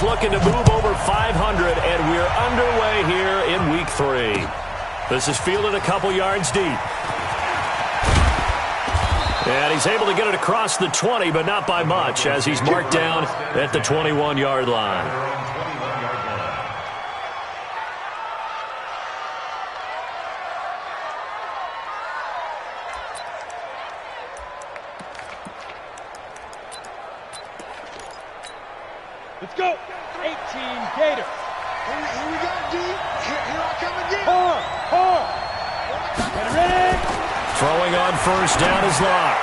Looking to move over 500, and we're underway here in week 3. This is fielded a couple yards deep. And he's able to get it across the 20, but not by much, as he's marked down at the 21-yard line. Let's go. 18 Gators. Here we go, D. Here I come again. Get ready. Throwing on first down is Locke.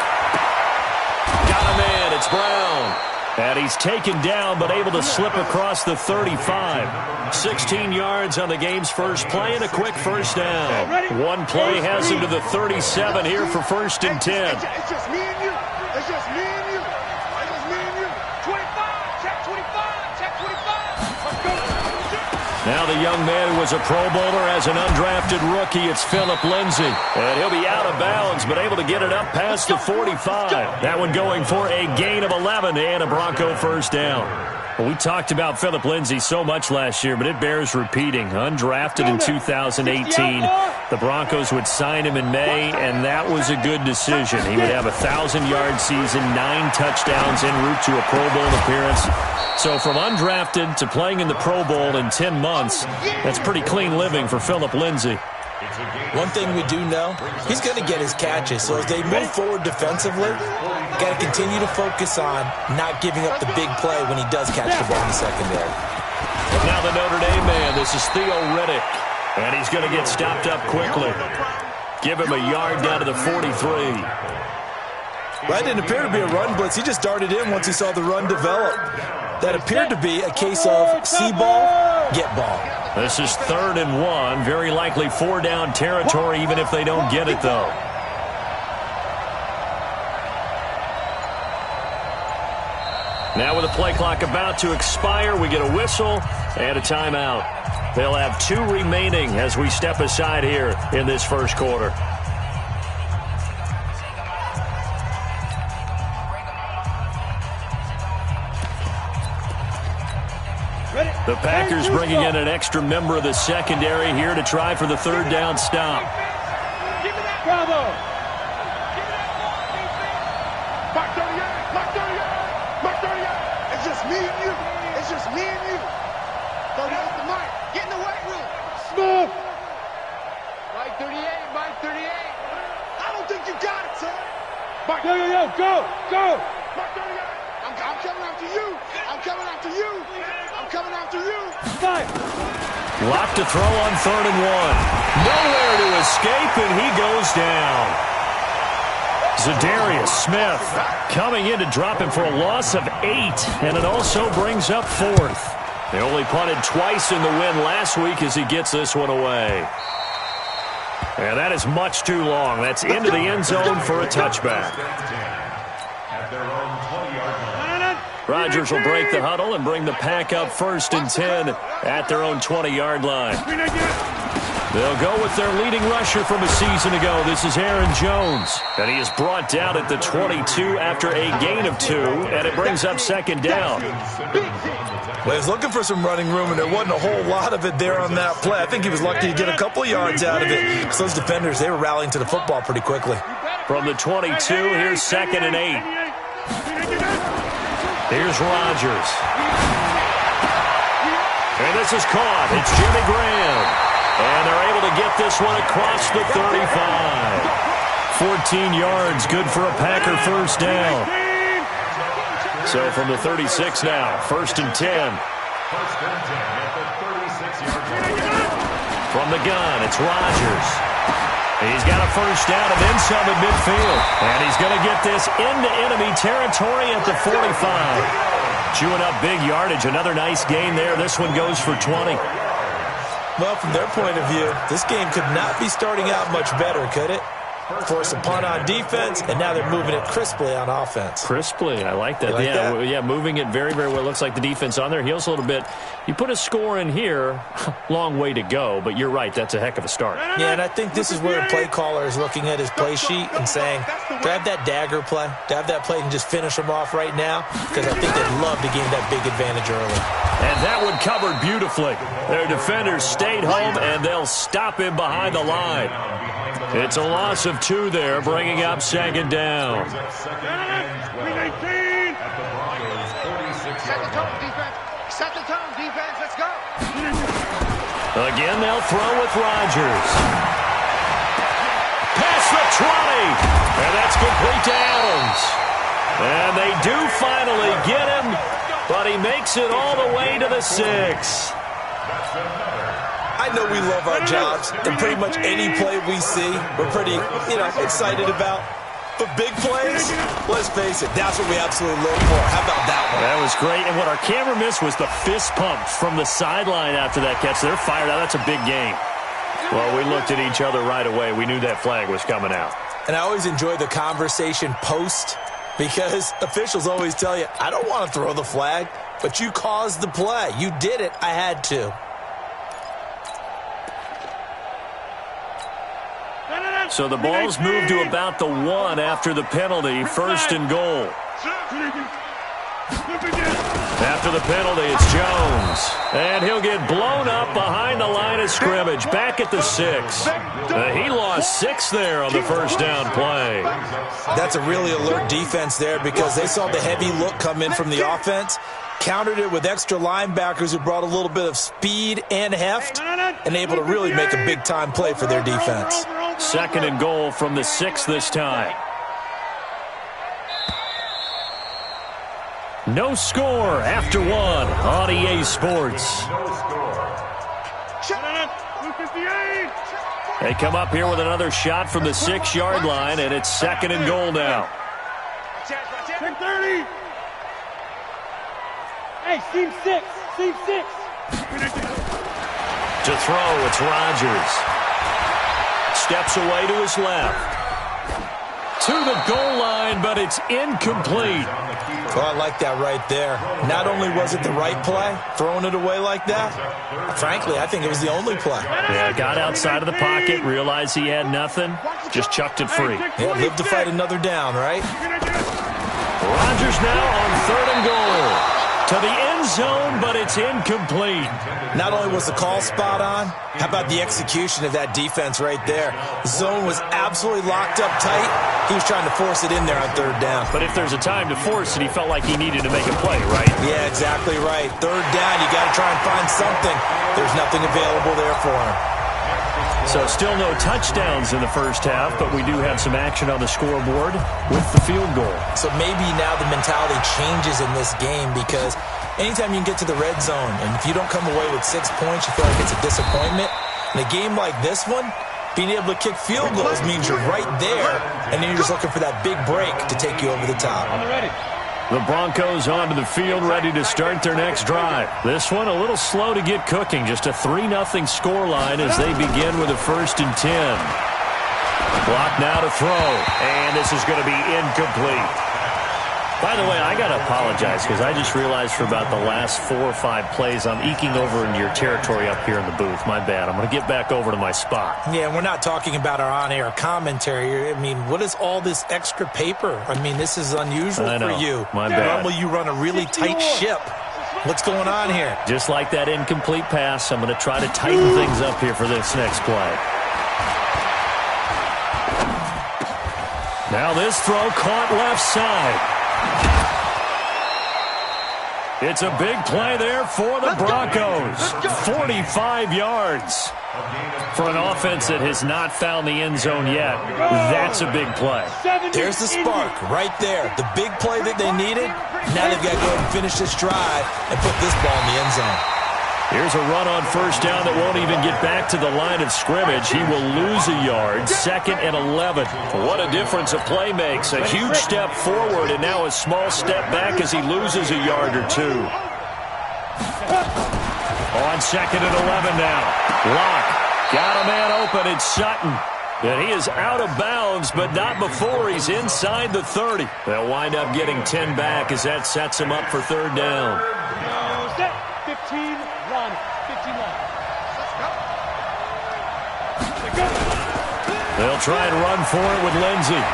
Got a man. It's Brown. And he's taken down, but able to slip across the 35. 16 yards on the game's first play and a quick first down. One play has him to the 37 here for 1st and 10. It's just me and you. It's just me and you. It's just me and you. 25. Check 25. Check 25. Let's go. Now the young man who was a Pro Bowler as an undrafted rookie, it's Phillip Lindsay. And he'll be out of bounds, but able to get it up past the 45. That one going for a gain of 11 and a Bronco first down. Well, we talked about Phillip Lindsay so much last year, but it bears repeating. Undrafted in 2018. The Broncos would sign him in May, and that was a good decision. He would have a 1,000-yard season, 9 touchdowns en route to a Pro Bowl appearance. So from undrafted to playing in the Pro Bowl in 10 months, that's pretty clean living for Phillip Lindsay. One thing we do know, he's going to get his catches. So as they move forward defensively, got to continue to focus on not giving up the big play when he does catch the ball in the secondary. Now the Notre Dame man, this is Theo Riddick. And he's going to get stopped up quickly. Give him a yard down to the 43. That didn't appear to be a run blitz. He just darted in once he saw the run develop. That appeared to be a case of see ball, get ball. This is 3rd and 1. Very likely 4-down territory, even if they don't get it, though. Now with the play clock about to expire, we get a whistle and a timeout. They'll have 2 remaining as we step aside here in this first quarter. The Packers bringing in an extra member of the secondary here to try for the 3rd down stop. Bravo. Mark 38. Mark 38. Mark 38. It's just me and you. It's just me and you. 38 the Mike. Get in the weight room. Smith. Mike 38. Mike 38. I don't think you got it, son. Mark, yo, go. Mark 38. I'm coming after you. I'm coming after you. I'm coming after you. Five. Lock to throw on 3rd and 1. Nowhere to escape, and he goes down. Zadarius Smith coming in to drop him for a loss of 8, and it also brings up 4th. They only punted twice in the win last week as he gets this one away. And that is much too long. That's into the end zone for a touchback. Rodgers will break the huddle and bring the Pack up 1st and 10 at their own 20-yard line. They'll go with their leading rusher from a season ago. This is Aaron Jones. And he is brought down at the 22 after a gain of 2, and it brings up 2nd down. Well, he's looking for some running room, and there wasn't a whole lot of it there on that play. I think he was lucky to get a couple of yards out of it, because those defenders, they were rallying to the football pretty quickly. From the 22, here's 2nd and 8. Here's Rodgers. And this is caught. It's Jimmy Graham. And they're able to get this one across the 35. 14 yards, good for a Packer first down. So from the 36 now, 1st and 10. From the gun, it's Rodgers. He's got a first down and then some at midfield. And he's going to get this into enemy territory at the 45. Chewing up big yardage. Another nice gain there. This one goes for 20. Well, from their point of view, this game could not be starting out much better, could it? Force a punt on defense, and now they're moving it crisply on offense. Crisply, I like that. Like that? Yeah, moving it very, very well. Looks like the defense on their heels a little bit. You put a score in here, long way to go, but you're right, that's a heck of a start. Yeah, and I think this is where a play caller is looking at his play sheet and saying, grab that dagger play, grab that play and just finish them off right now, because I think they'd love to gain that big advantage early. And that one covered beautifully. Their defenders stayed home, and they'll stop him behind the line. It's a loss of 2 there, bringing up second down. Set the tone, defense. Set the tone, defense. Let's go. Again, they'll throw with Rodgers. Past the 20. And that's complete to Adams. And they do finally get him, but he makes it all the way to the 6. I know we love our jobs, and pretty much any play we see, we're pretty, excited about. But big plays, let's face it, that's what we absolutely look for. How about that one? That was great, and what our camera missed was the fist pump from the sideline after that catch. They're fired out. That's a big game. Well, we looked at each other right away. We knew that flag was coming out. And I always enjoy the conversation post, because officials always tell you, I don't want to throw the flag, but you caused the play. You did it. I had to. So the ball's moved to about the 1 after the penalty, 1st and goal. After the penalty, it's Jones. And he'll get blown up behind the line of scrimmage, back at the 6. He lost 6 there on the first down play. That's a really alert defense there, because they saw the heavy look come in from the offense, countered it with extra linebackers who brought a little bit of speed and heft, and able to really make a big-time play for their defense. 2nd and goal from the 6 this time. No score after 1 on EA Sports. They come up here with another shot from the 6-yard line, and it's 2nd and goal now. 30. Hey, seam 6. Seam 6. To throw, it's Rodgers. Steps away to his left. To the goal line, but it's incomplete. Well, I like that right there. Not only was it the right play, throwing it away like that, frankly, I think it was the only play. Yeah, got outside of the pocket, realized he had nothing, just chucked it free. Yeah, live to fight another down, right? Rodgers now on 3rd and goal. To the end zone, but it's incomplete. Not only was the call spot on, how about the execution of that defense right there? The zone was absolutely locked up tight. He was trying to force it in there on 3rd down. But if there's a time to force it, he felt like he needed to make a play, right? Yeah, exactly right. 3rd down, you got to try and find something. There's nothing available there for him. So still no touchdowns in the first half, but we do have some action on the scoreboard with the field goal. So maybe now the mentality changes in this game, because anytime you can get to the red zone, and if you don't come away with 6 points, you feel like it's a disappointment. In a game like this one, being able to kick field goals means you're right there, and then you're just looking for that big break to take you over the top. The Broncos onto the field, ready to start their next drive. This one a little slow to get cooking. Just a 3-0 scoreline as they begin with a 1st and 10. Block now to throw, and this is going to be incomplete. By the way, I got to apologize because I just realized for about the last 4 or 5 plays I'm eking over into your territory up here in the booth. My bad. I'm going to get back over to my spot. Yeah, we're not talking about our on-air commentary. I mean, what is all this extra paper? I mean, this is unusual for you. My bad. Normally you run a really tight ship. What's going on here? Just like that incomplete pass, I'm going to try to tighten things up here for this next play. Now this throw caught left side. It's a big play there for the Broncos. 45 yards. For an offense that has not found the end zone yet, that's a big play. There's the spark right there. The big play that they needed. Now they've got to go ahead and finish this drive and put this ball in the end zone. Here's a run on 1st down that won't even get back to the line of scrimmage. He will lose a yard. 2nd and 11. What a difference a play makes. A huge step forward and now a small step back as he loses a yard or 2. On 2nd and 11 now. Lock. Got a man open. It's Sutton. And he is out of bounds, but not before he's inside the 30. They'll wind up getting 10 back as that sets him up for 3rd down. 15, run. 15, run. They'll try and run for it with Lindsey.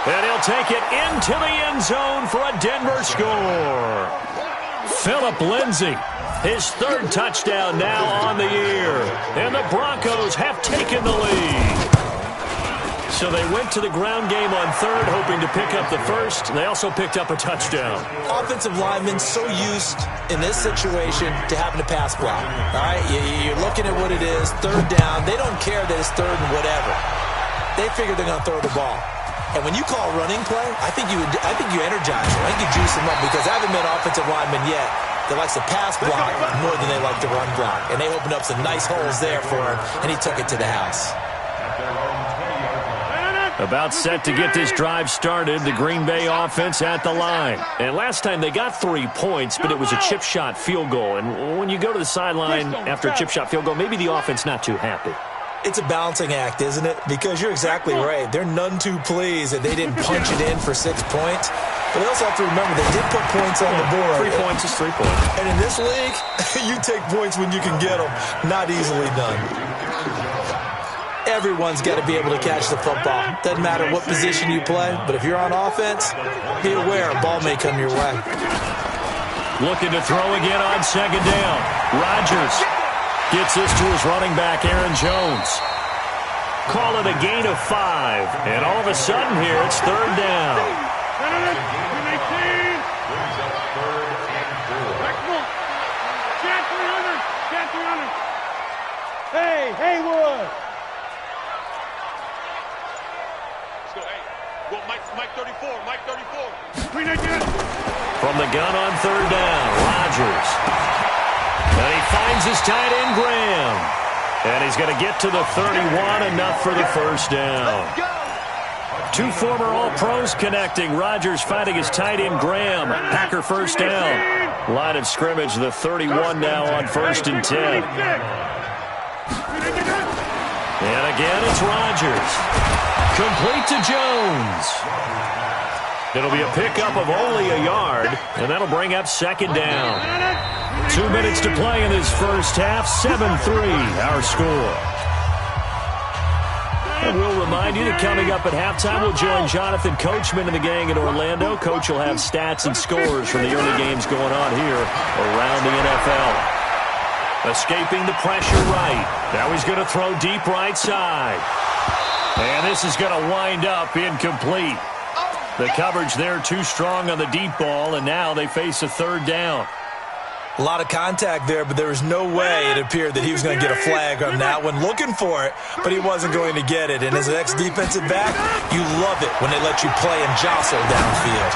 And he'll take it into the end zone for a Denver score. Philip Lindsay, his third touchdown now on the year. And the Broncos have taken the lead. So they went to the ground game on third, hoping to pick up the first. They also picked up a touchdown. Offensive linemen so used in this situation to having to pass block. All right, you're looking at what it is, third down. They don't care that it's third and whatever. They figure they're going to throw the ball. And when you call running play, I think you energize them. I think you juice them up because I haven't met offensive linemen yet that likes to pass block more than they like to run block. And they opened up some nice holes there for him, and he took it to the house. About set to get this drive started, the Green Bay offense at the line. And last time they got 3 points, but it was a chip shot field goal. And when you go to the sideline after a chip shot field goal, maybe the offense not too happy. It's a balancing act, isn't it? Because you're exactly right. They're none too pleased that they didn't punch it in for 6 points. But they also have to remember they did put points on the board. 3 points is 3 points. And in this league, you take points when you can get them. Not easily done. Everyone's got to be able to catch the football. Doesn't matter what position you play, but if you're on offense, be aware a ball may come your way. Looking to throw again on second down. Rodgers gets this to his running back, Aaron Jones. Call it a gain of 5. And all of a sudden here, it's third down. Hey, Haywood! Mike 34, Mike 34. From the gun on third down, Rodgers. And he finds his tight end, Graham. And he's going to get to the 31, enough for the first down. 2 former All-Pros connecting. Rodgers finding his tight end, Graham. Packer first down. Line of scrimmage, the 31 now on 1st and 10. And again, it's Rodgers. Complete to Jones. It'll be a pickup of only a yard, and that'll bring up second down. 2 minutes to play in this first half, 7-3 our score. And we'll remind you that coming up at halftime, we'll join Jonathan Coachman and the gang in Orlando. Coach will have stats and scores from the early games going on here around the NFL. Escaping the pressure right. Now he's going to throw deep right side. And this is going to wind up incomplete. The coverage there too strong on the deep ball, and now they face a third down. A lot of contact there, but there was no way it appeared that he was going to get a flag on that one. Looking for it, but he wasn't going to get it. And as an ex-defensive back, you love it when they let you play and jostle downfield.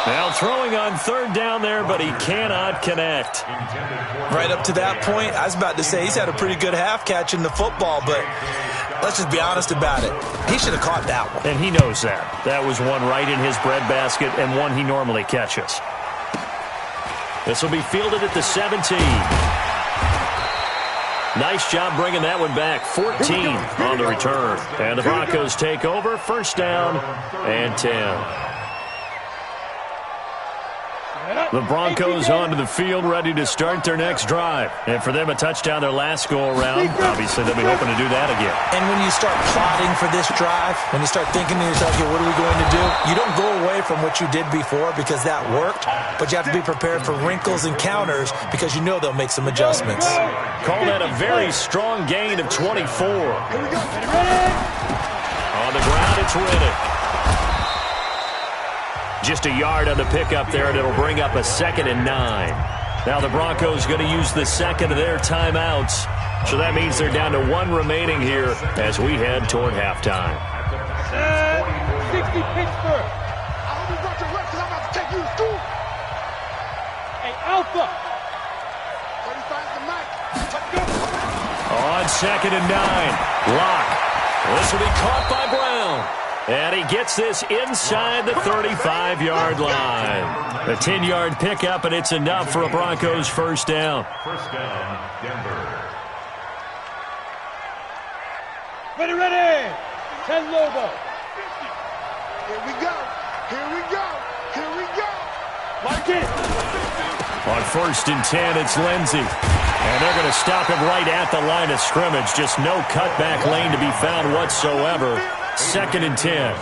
Now throwing on third down there, but he cannot connect. Right up to that point, I was about to say he's had a pretty good half catching the football, but let's just be honest about it. He should have caught that one. And he knows that. That was one right in his breadbasket and one he normally catches. This will be fielded at the 17. Nice job bringing that one back. 14 on the return. And the Broncos take over. First down and 10. The Broncos onto the field, ready to start their next drive. And for them, a touchdown their last go-around. Obviously, they'll be hoping to do that again. And when you start plotting for this drive, when you start thinking to yourself, okay, what are we going to do? You don't go away from what you did before because that worked, but you have to be prepared for wrinkles and counters because you know they'll make some adjustments. Call that a very strong gain of 24. On the ground, it's Riddick. Just a yard on the pickup there, and it'll bring up a 2nd and 9. Now the Broncos going to use the second of their timeouts. So that means they're down to 1 remaining here as we head toward halftime. 60 Pittsburgh. I hope you brought your reps because I'm about to take you to school. Hey, Alpha. 35's the mic. On 2nd and 9. Lock. This will be caught by Brown. And he gets this inside the 35-yard line. A 10-yard pickup, and it's enough for a Broncos first down. First down, Denver. Ready. 10 Lobo. Here we go. Here we go. Here we go. Mark it. On 1st and 10, it's Lindsey. And they're going to stop him right at the line of scrimmage. Just no cutback lane to be found whatsoever. 2nd and 10.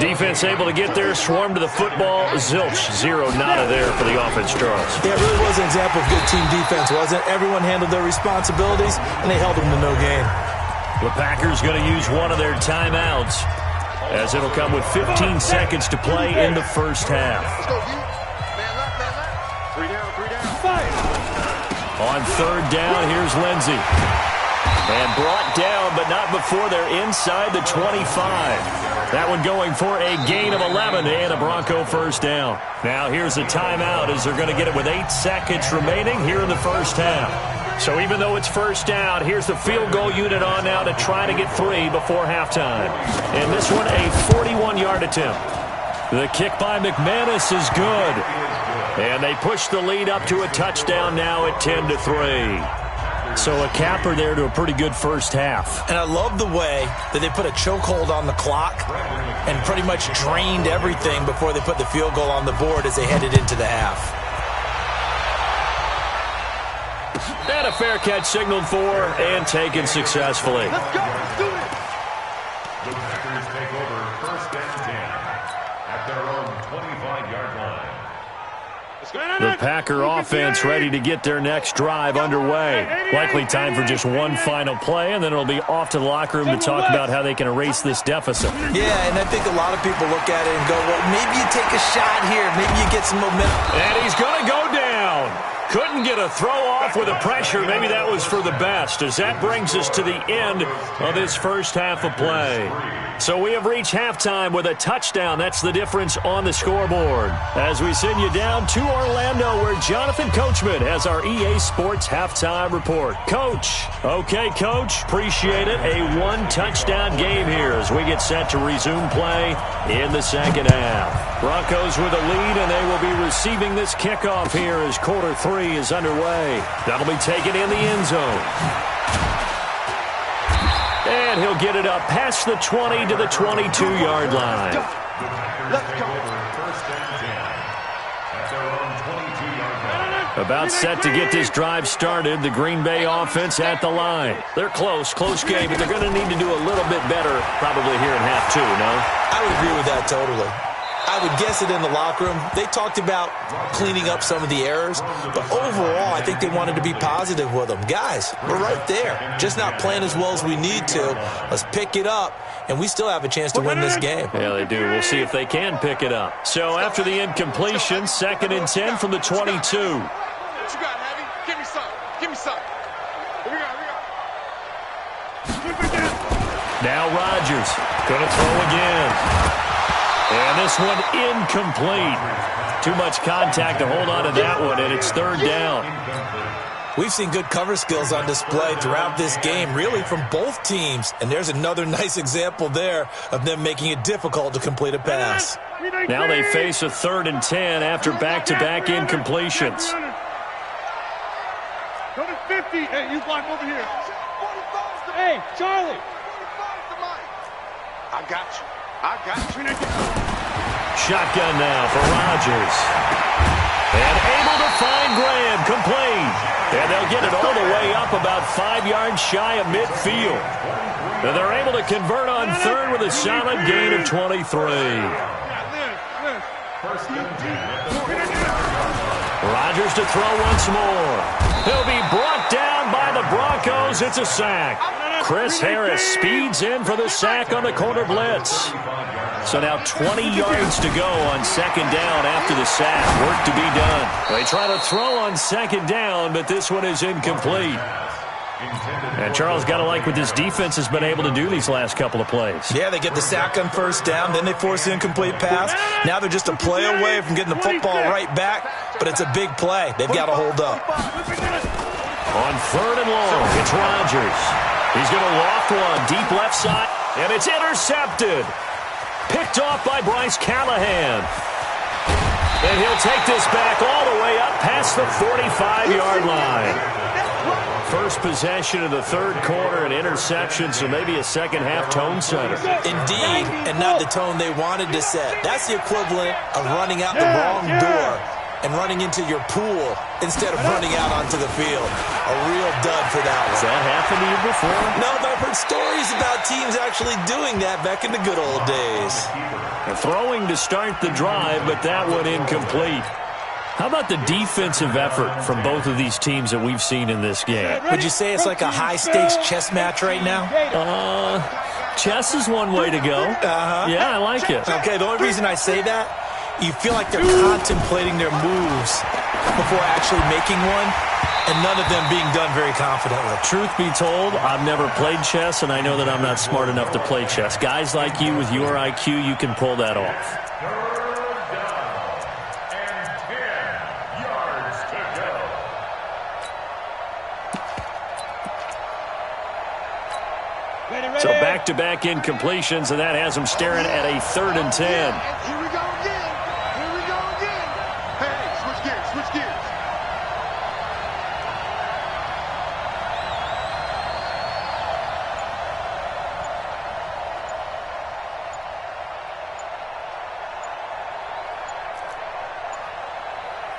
Defense able to get there, swarm to the football. Zilch, zero, nada there for the offense, Charles. Yeah, it really was an example of good team defense, wasn't it? Everyone handled their responsibilities, and they held them to no gain. The Packers going to use one of their timeouts, as it'll come with 15 seconds to play in the first half. Let's go, D. Man left, man left. 3 down, 3 down. On third down, here's Lindsey. And brought down, but not before they're inside the 25. That one going for a gain of 11 and a Bronco first down. Now here's a timeout as they're going to get it with 8 seconds remaining here in the first half. So even though it's first down, here's the field goal unit on now to try to get 3 before halftime. And this one a 41-yard attempt. The kick by McManus is good. And they push the lead up to a touchdown now at 10-3. So a capper there to a pretty good first half. And I love the way that they put a chokehold on the clock and pretty much drained everything before they put the field goal on the board as they headed into the half. And a fair catch signaled for and taken successfully. Let's go. Let's do it. The Packers take over first and 10 at their own 25-yard line. The Packer offense ready to get their next drive underway. Likely time for just one final play, and then it'll be off to the locker room to talk about how they can erase this deficit. Yeah, and I think a lot of people look at it and go, well, maybe you take a shot here. Maybe you get some momentum. And he's going to go down. Couldn't get a throw off with the pressure. Maybe that was for the best, as that brings us to the end of this first half of play. So we have reached halftime with a touchdown. That's the difference on the scoreboard. As we send you down to Orlando, where Jonathan Coachman has our EA Sports halftime report. Coach. Okay, Coach. Appreciate it. A one-touchdown game here as we get set to resume play in the second half. Broncos with a lead, and they will be receiving this kickoff here as quarter 3 is underway. That'll be taken in the end zone. And he'll get it up past the 20 to the 22-yard line. Let's go. About set to get this drive started, the Green Bay offense at the line. They're close game, but they're going to need to do a little bit better probably here in half 2, no? I would agree with that totally. I would guess it in the locker room. They talked about cleaning up some of the errors, but overall, I think they wanted to be positive with them. Guys, we're right there. Just not playing as well as we need to. Let's pick it up, and we still have a chance to win this game. Yeah, they do. We'll see if they can pick it up. So after the incompletion, 2nd and 10 from the 22. What you got, Heavy? Give me some. Give me some. Here we go. Now Rodgers going to throw again. And this one incomplete. Too much contact to hold on to that one, and it's 3rd down. We've seen good cover skills on display throughout this game, really from both teams. And there's another nice example there of them making it difficult to complete a pass. Now they face a 3rd and 10 after back-to-back incompletions. Go to 50. Hey, you block over here. Hey, Charlie. I got you. I got you. Shotgun now for Rodgers. And able to find Graham, complete. And they'll get it all the way up about 5 yards shy of midfield. And they're able to convert on 3rd with a solid gain of 23. Rodgers to throw once more. He'll be brought down by the Broncos. It's a sack. Chris Harris speeds in for the sack on the corner blitz. So now 20 yards to go on 2nd down after the sack. Work to be done. They try to throw on 2nd down, but this one is incomplete. And Charles, got to like what this defense has been able to do these last couple of plays. Yeah, they get the sack on 1st down, then they force the incomplete pass. Now they're just a play away from getting the football right back, but it's a big play. They've got to hold up. On 3rd and long, it's Rodgers. He's going to loft one deep left side, and it's intercepted. Picked off by Bryce Callahan. And he'll take this back all the way up past the 45-yard line. First possession of the 3rd quarter, an interception, so maybe a second-half tone setter. Indeed, and not the tone they wanted to set. That's the equivalent of running out the wrong door and running into your pool instead of running out onto the field. A real dud for that one. Has that happened to you before? No, but I've heard stories about teams actually doing that back in the good old days. Throwing to start the drive, but that one incomplete. How about the defensive effort from both of these teams that we've seen in this game? Would you say it's like a high-stakes chess match right now? Chess is one way to go. Yeah, I like it. Okay, the only reason I say that, you feel like they're contemplating their moves before actually making one, and none of them being done very confidently. Truth be told, I've never played chess, and I know that I'm not smart enough to play chess. Guys like you with your IQ, you can pull that off. So back-to-back incompletions, and that has them staring at a 3rd and 10. Here we go again. Here we go again. Hey, switch gears, switch gears.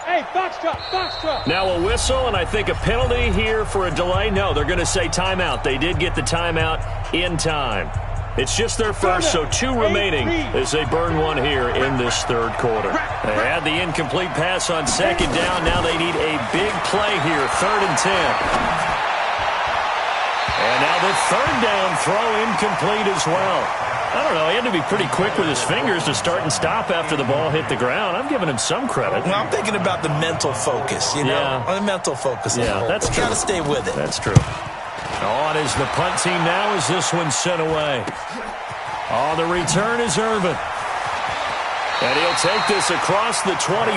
Hey, foxtrot. Now a whistle, and I think a penalty here for a delay. No, they're going to say timeout. They did get the timeout in time. It's just their first, so 2 remaining as they burn one here in this 3rd quarter. They had the incomplete pass on 2nd down. Now they need a big play here, 3rd and 10. And now the 3rd down throw incomplete as well. I don't know, he had to be pretty quick with his fingers to start and stop after the ball hit the ground. I'm giving him some credit. Well, I'm thinking about the mental focus, you know? Yeah. The mental focus. Yeah, that's true. Got to stay with it. That's true. On is the punt team now as this one's sent away. On the return is Irvin. And he'll take this across the 25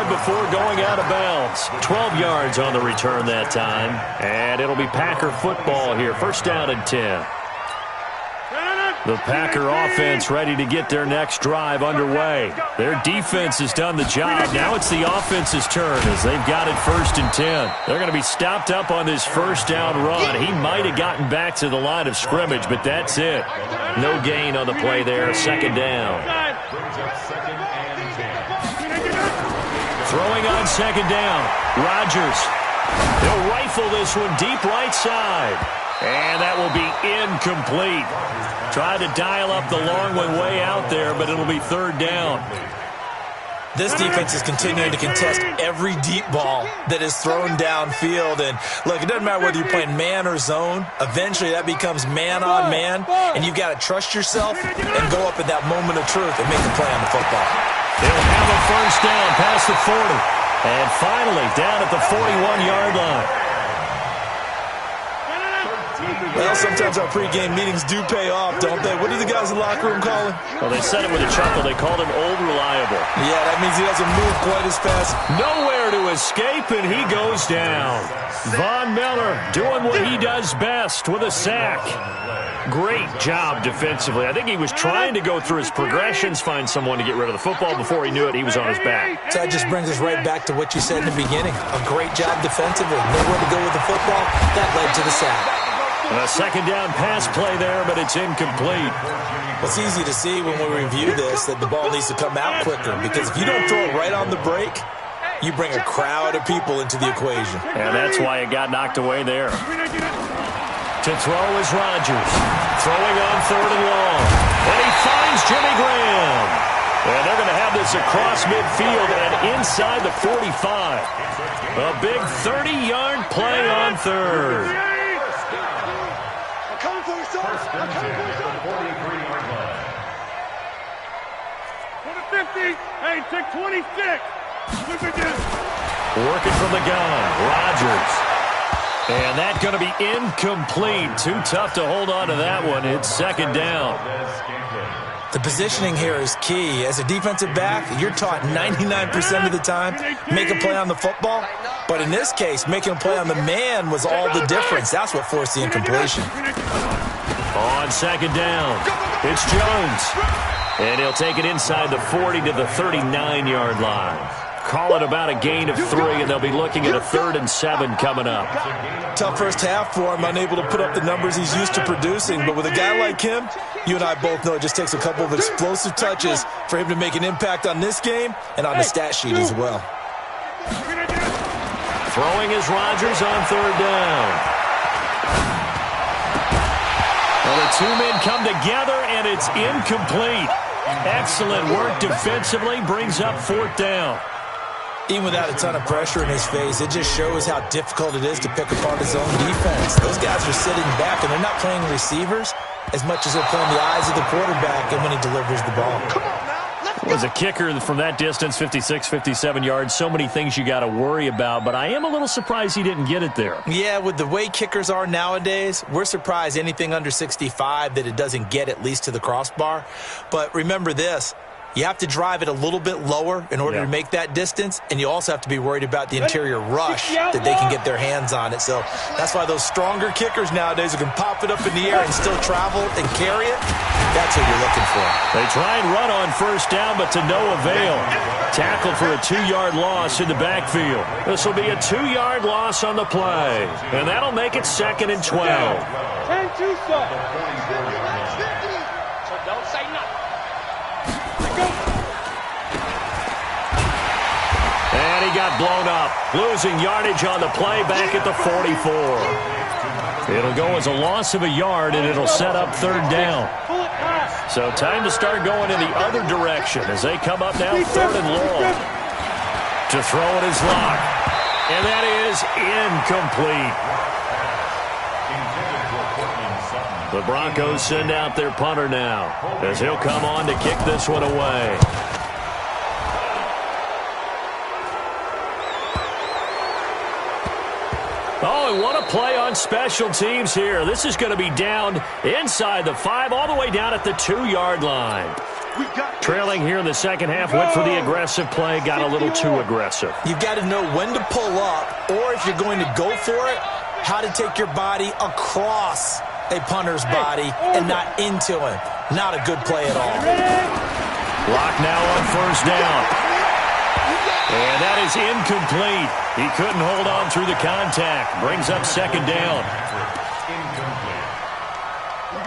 before going out of bounds. 12 yards on the return that time. And it'll be Packer football here. 1st down and 10. The Packer offense ready to get their next drive underway. Their defense has done the job. Now it's the offense's turn as they've got it 1st and 10. They're going to be stopped up on this 1st down run. He might have gotten back to the line of scrimmage, but that's it. No gain on the play there. 2nd down. Throwing on 2nd down. Rodgers. They'll rifle this one deep right side. And that will be incomplete. Tried to dial up the long one way out there, but it'll be 3rd down. This defense is continuing to contest every deep ball that is thrown downfield. And look, it doesn't matter whether you're playing man or zone. Eventually that becomes man on man, and you've got to trust yourself and go up at that moment of truth and make the play on the football. They'll have a 1st down past the 40. And finally down at the 41-yard line. Well, sometimes our pregame meetings do pay off, don't they? What do the guys in the locker room call him? Well, they said it with a chuckle. They called him Old Reliable. Yeah, that means he doesn't move quite as fast. Nowhere to escape, and he goes down. Von Miller doing what he does best with a sack. Great job defensively. I think he was trying to go through his progressions, find someone to get rid of the football. Before he knew it, he was on his back. So that just brings us right back to what you said in the beginning. A great job defensively. Nowhere to go with the football. That led to the sack. A 2nd down pass play there, but it's incomplete. Well, it's easy to see when we review this that the ball needs to come out quicker, because if you don't throw it right on the break, you bring a crowd of people into the equation. And that's why it got knocked away there. To throw is Rodgers. Throwing on 3rd and long. And he finds Jimmy Graham. And they're going to have this across midfield and inside the 45. A big 30-yard play on 3rd. First and 10 at the 43-yard line. 50. Hey, take 26. Working from the gun, Rodgers. And that's going to be incomplete. Too tough to hold on to that one. It's 2nd down. The positioning here is key. As a defensive back, you're taught 99% of the time, make a play on the football. But in this case, making a play on the man was all the difference. That's what forced the incompletion. On 2nd down, it's Jones. And he'll take it inside the 40 to the 39-yard line. Call it about a gain of 3, and they'll be looking at a 3rd and 7 coming up. Tough first half for him, unable to put up the numbers he's used to producing. But with a guy like him, you and I both know it just takes a couple of explosive touches for him to make an impact on this game and on the stat sheet as well. Throwing is Rodgers on third down. Well, the two men come together, and it's incomplete. Excellent work defensively, brings up fourth down. Even without a ton of pressure in his face, it just shows how difficult it is to pick apart his own defense. Those guys are sitting back, and they're not playing receivers as much as they're playing the eyes of the quarterback and when he delivers the ball. Come on now. Was a kicker from that distance, 56, 57 yards. So many things you got to worry about, but I am a little surprised he didn't get it there. Yeah, with the way kickers are nowadays, we're surprised anything under 65 that it doesn't get at least to the crossbar. But remember this. You have to drive it a little bit lower in order to make that distance, and you also have to be worried about the interior rush that they can get their hands on it. So that's why those stronger kickers nowadays who can pop it up in the air and still travel and carry it, that's what you're looking for. They try and run on first down, but to no avail. Tackled for a 2-yard loss in the backfield. This will be a 2-yard loss on the play, and that'll make it 2nd and 12. 10-2, sir. So don't say nothing. And he got blown up, losing yardage on the play back at the 44. It'll go as a loss of a yard, and it'll set up third down. So time to start going in the other direction as they come up now 3rd and long. To throw it is Locke. And that is incomplete. The Broncos send out their punter now as he'll come on to kick this one away. Oh, and what a play on special teams here. This is going to be down inside the 5, all the way down at the 2-yard line. Trailing here in the second half, went for the aggressive play, got a little too aggressive. You've got to know when to pull up, or if you're going to go for it, how to take your body across a punter's body and not into him. Not a good play at all. Lock now on first down. And that is incomplete. He couldn't hold on through the contact. Brings up 2nd down.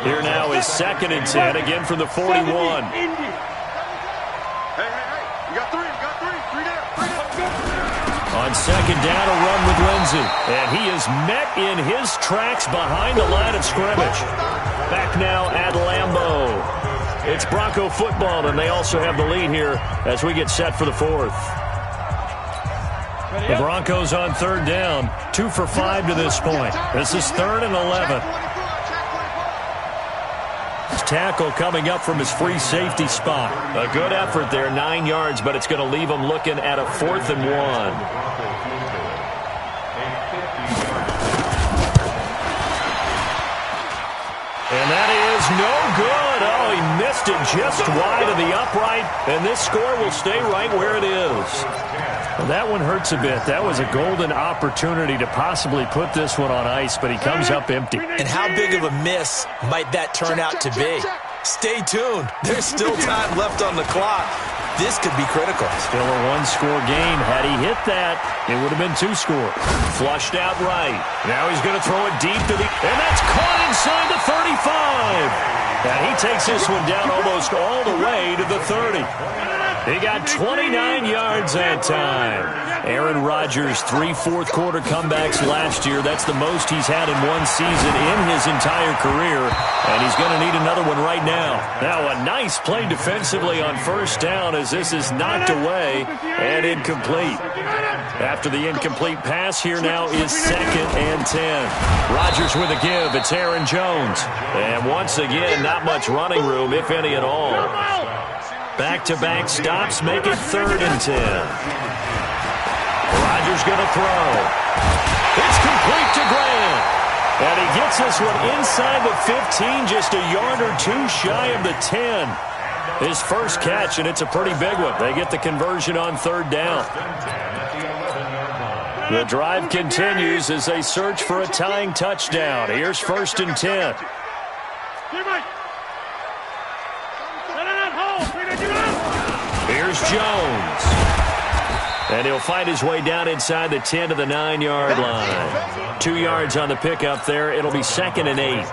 Here now is 2nd and 10, again from the 41. Hey, you got three down. On 2nd down, a run with Lindsey. And he is met in his tracks behind the line of scrimmage. Back now at Lambeau. It's Bronco football, and they also have the lead here as we get set for the 4th. The Broncos on 3rd down, 2 for 5 to this point. This is 3rd and 11. Tackle coming up from his free safety spot. A good effort there, 9 yards, but it's going to leave him looking at a 4th and 1. And that is no good. Oh, he missed it just wide of the upright, and this score will stay right where it is. Well, that one hurts a bit. That was a golden opportunity to possibly put this one on ice, but he comes up empty. And how big of a miss might that turn out to be? Stay tuned. There's still time left on the clock. This could be critical. Still a 1-score game. Had he hit that, it would have been 2 scores. Flushed out right. Now he's going to throw it deep to the... And that's caught inside the 35. And he takes this one down almost all the way to the 30. He got 29 yards that time. Aaron Rodgers, 3 fourth-quarter comebacks last year. That's the most he's had in one season in his entire career, and he's going to need another one right now. Now, a nice play defensively on first down as this is knocked away and incomplete. After the incomplete pass, here now is 2nd and 10. Rodgers with a give. It's Aaron Jones. And once again, not much running room, if any at all. Back-to-back stops make it 3rd and 10. Rodgers going to throw. It's complete to Grant. And he gets this one inside the 15, just a yard or 2 shy of the 10. His first catch, and it's a pretty big one. They get the conversion on 3rd down. The drive continues as they search for a tying touchdown. Here's 1st and 10. Here's Jones. And he'll find his way down inside the 10 to the 9-yard line. 2 yards on the pickup there. It'll be 2nd and 8.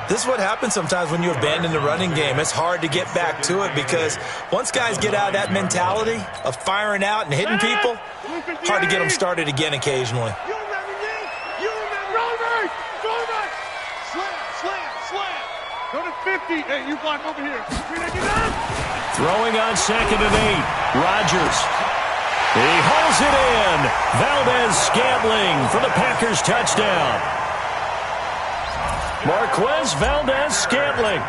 This is what happens sometimes when you abandon the running game. It's hard to get back to it because once guys get out of that mentality of firing out and hitting people, hard to get them started again occasionally. Go to 50. Hey, you block over here. Throwing on 2nd and 8. Rodgers. He hauls it in. Valdez-Scantling for the Packers touchdown. Marquez Valdez-Scantling,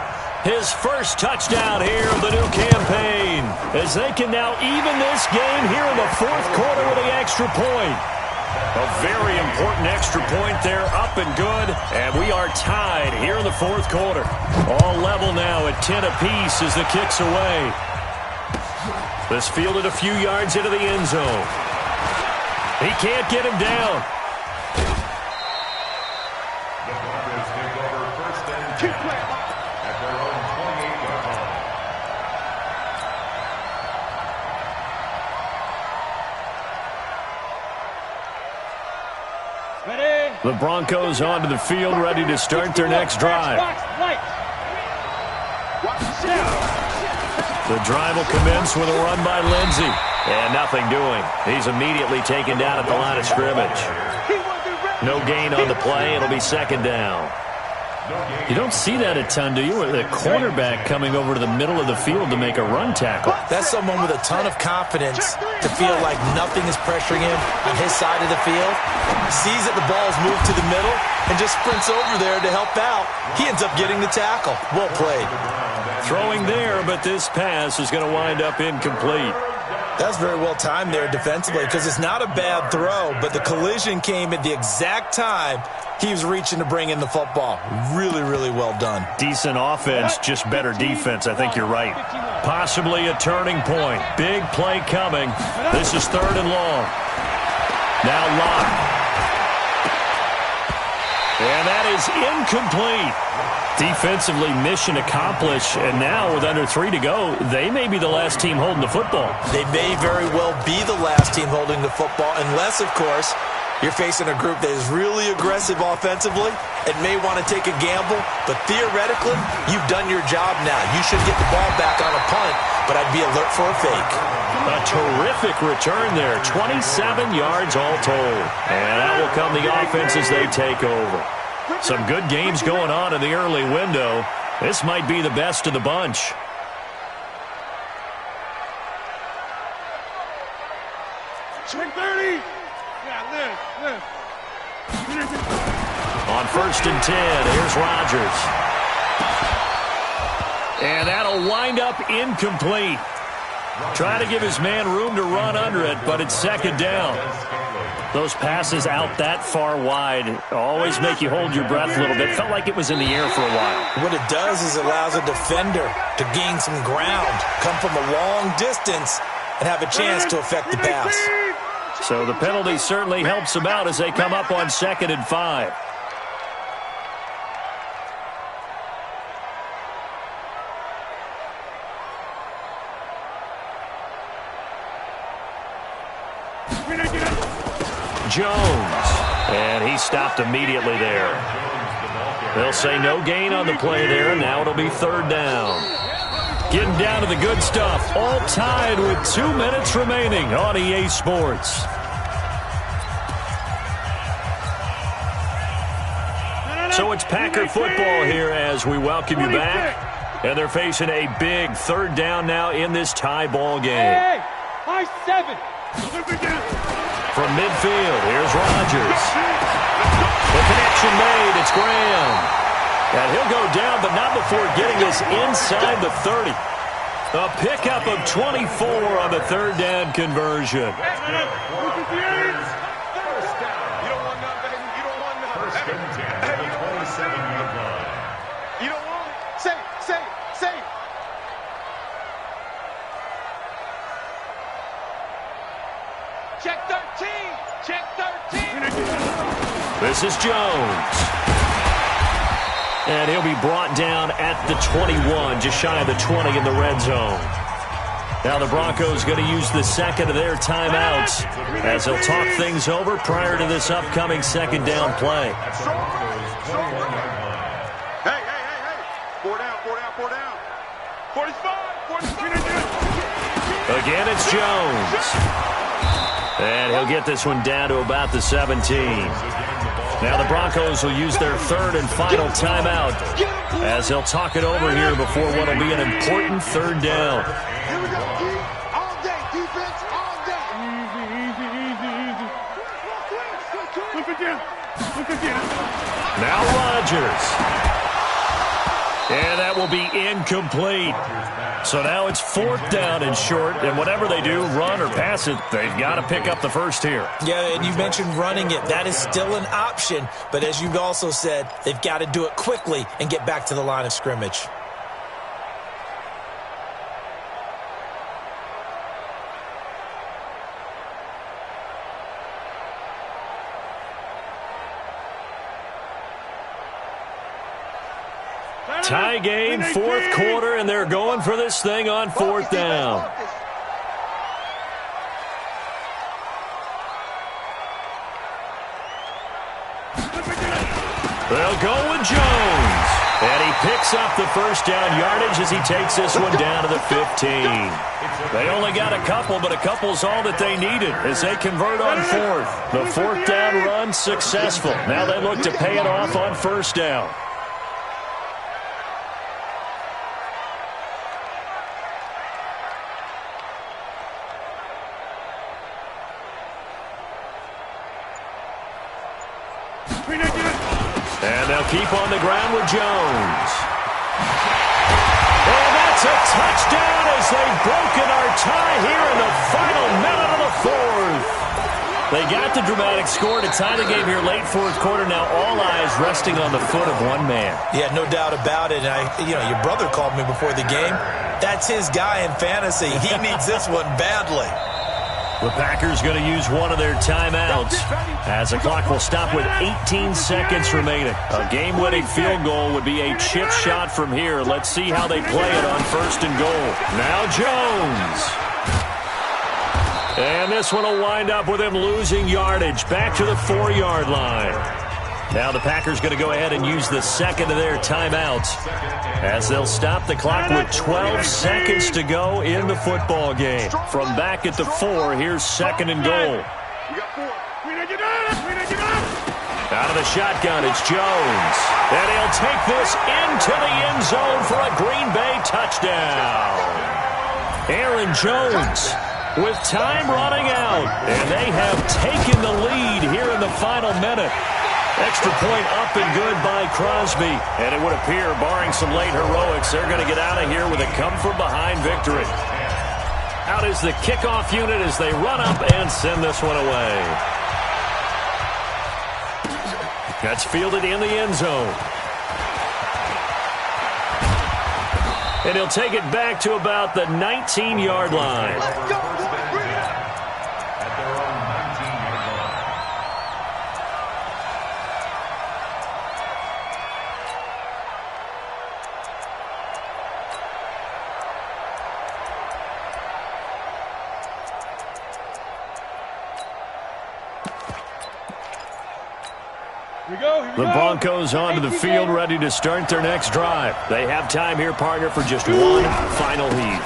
his first touchdown here of the new campaign, as they can now even this game here in the 4th quarter with the extra point. A very important extra point there, up and good, and we are tied here in the 4th quarter. All level now at 10 apiece as the kick's away. This fielded a few yards into the end zone. He can't get him down. The Broncos take over 1st and 10 at their own 28-yard line. Ready? The Broncos onto the field, ready to start their next drive. The drive will commence with a run by Lindsey. And nothing doing. He's immediately taken down at the line of scrimmage. No gain on the play. It'll be 2nd down. You don't see that a ton, do you? With a cornerback coming over to the middle of the field to make a run tackle. That's someone with a ton of confidence to feel like nothing is pressuring him on his side of the field. Sees that the ball's moved to the middle and just sprints over there to help out. He ends up getting the tackle. Well played. Throwing there, but this pass is going to wind up incomplete. That's very well timed there defensively because it's not a bad throw, but the collision came at the exact time he was reaching to bring in the football. Really, really well done. Decent offense, just better defense. I think you're right. Possibly a turning point. Big play coming. This is 3rd and long. Now Locke. And that is incomplete. Defensively, mission accomplished, and now with under 3 to go, they may be the last team holding the football. They may very well be the last team holding the football, unless, of course, you're facing a group that is really aggressive offensively and may want to take a gamble, but theoretically, you've done your job now. You should get the ball back on a punt, but I'd be alert for a fake. A terrific return there, 27 yards all told. And that will come the offense as they take over. Some good games going on in the early window. This might be the best of the bunch. Swing 30. Yeah, live. On 1st and 10, here's Rodgers. And that'll wind up incomplete. Trying to give his man room to run under it, but it's 2nd down. Those passes out that far wide always make you hold your breath a little bit. Felt like it was in the air for a while. What it does is it allows a defender to gain some ground, come from a long distance, and have a chance to affect the pass. So the penalty certainly helps them out as they come up on 2nd and 5. Jones, and he stopped immediately there. They'll say no gain on the play there, and now it'll be 3rd down. Getting down to the good stuff, all tied with 2 minutes remaining on EA Sports. So it's Packer football here as we welcome you back, and they're facing a big 3rd down now in this tie ball game. Hey, high 7. From midfield, here's Rodgers. The connection made, it's Graham. And he'll go down, but not before getting this inside the 30. A pickup of 24 on the 3rd down conversion. First and 10 at the 27-yard line. You don't want it. Say it. Check 13. Check 13. This is Jones. And he'll be brought down at the 21, just shy of the 20 in the red zone. Now the Broncos going to use the 2nd of their timeouts as they'll talk things over prior to this upcoming 2nd down play. Hey. Again, it's Jones. And he'll get this one down to about the 17. Now the Broncos will use their third and final timeout as they'll talk it over here before what will be an important third down. Here we go, D. All day, defense, all day. Easy. Look again. Now Rodgers. And that will be incomplete. So now it's 4th down and short, and whatever they do, run or pass it, they've got to pick up the first here. Yeah, and you mentioned running it. That is still an option, but as you've also said, they've got to do it quickly and get back to the line of scrimmage. Tie game, 4th quarter, and they're going for this thing on 4th down. They'll go with Jones. And he picks up the first down yardage as he takes this one down to the 15. They only got a couple, but a couple's all that they needed as they convert on 4th. The 4th down run successful. Now they look to pay it off on 1st down. And they'll keep on the ground with Jones. And that's a touchdown as they've broken our tie here in the final minute of the 4th. They got the dramatic score to tie the game here late 4th quarter. Now all eyes resting on the foot of one man. Yeah, no doubt about it. Your brother called me before the game. That's his guy in fantasy. He needs this one badly. The Packers going to use one of their timeouts as the clock will stop with 18 seconds remaining. A game-winning field goal would be a chip shot from here. Let's see how they play it on 1st and goal. Now Jones. And this one will wind up with him losing yardage back to the 4-yard line. Now the Packers going to go ahead and use the second of their timeouts as they'll stop the clock with 12 seconds to go in the football game. From back at the 4, here's 2nd and goal. Out of the shotgun, it's Jones. And he'll take this into the end zone for a Green Bay touchdown. Aaron Jones with time running out. And they have taken the lead here in the final minute. Extra point up and good by Crosby. And it would appear, barring some late heroics, they're going to get out of here with a come-from-behind victory. Out is the kickoff unit as they run up and send this one away. That's fielded in the end zone. And he'll take it back to about the 19-yard line. Let's go. The Broncos onto the field, ready to start their next drive. They have time here, partner, for just one final heave.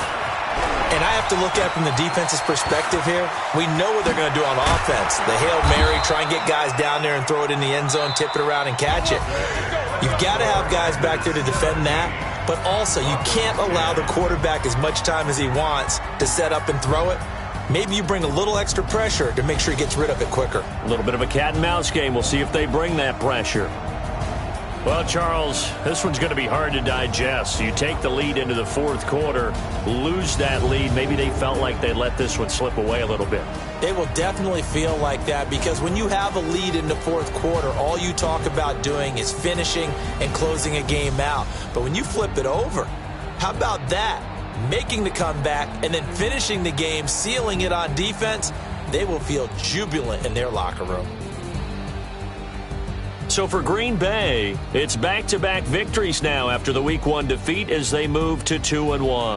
And I have to look at it from the defense's perspective here. We know what they're going to do on offense. The Hail Mary, try and get guys down there and throw it in the end zone, tip it around and catch it. You've got to have guys back there to defend that, but also you can't allow the quarterback as much time as he wants to set up and throw it. Maybe you bring a little extra pressure to make sure he gets rid of it quicker. A little bit of a cat and mouse game. We'll see if they bring that pressure. Well, Charles, this one's going to be hard to digest. You take the lead into the 4th quarter, lose that lead. Maybe they felt like they let this one slip away a little bit. It will definitely feel like that because when you have a lead in the 4th quarter, all you talk about doing is finishing and closing a game out. But when you flip it over, how about that? Making the comeback and then finishing the game, sealing it on defense, they will feel jubilant in their locker room. So for Green Bay, it's back-to-back victories now after the Week 1 defeat as they move to 2-1.